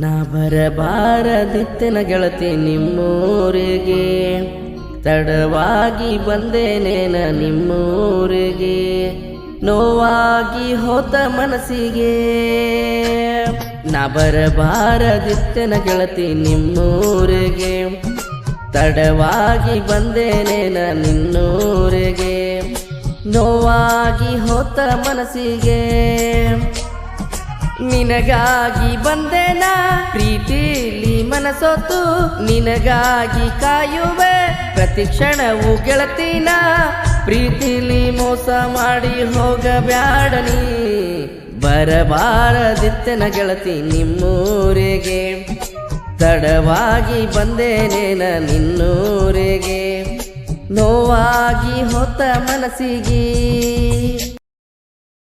ನಾ ಬರಬಾರದಿತ್ತನ ಗೆಳತಿ ನಿಮ್ಮೂರಿಗೆ, ತಡವಾಗಿ ಬಂದೇನೇನ ನಿಮ್ಮೂರಿಗೆ, ನೋವಾಗಿ ಹೋದ ಮನಸ್ಸಿಗೆ. ನಾ ಬರಬಾರದಿತ್ತನ ಗೆಳತಿ ನಿಮ್ಮೂರಿಗೆ, ತಡವಾಗಿ ಬಂದೇನೇನ ನಿನ್ನೂರಿಗೆ, ನೋವಾಗಿ ಹೋದ ಮನಸ್ಸಿಗೆ. ನಿನಗಾಗಿ ಬಂದೇನ ಪ್ರೀತಿಲಿ ಮನಸೋತು, ನಿನಗಾಗಿ ಕಾಯುವೆ ಪ್ರತಿ ಕ್ಷಣವು ಗೆಳತಿನ. ಪ್ರೀತಿಲಿ ಮೋಸ ಮಾಡಿ ಹೋಗಬ್ಯಾಡನಿ, ಬರಬಾರದಿತ್ತನ ಗೆಳತಿ ನಿಮ್ಮೂರಿಗೆ, ತಡವಾಗಿ ಬಂದೇನೇನ ನಿನ್ನೂರಿಗೆ, ನೋವಾಗಿ ಹೋತ ಮನಸ್ಸಿಗೆ.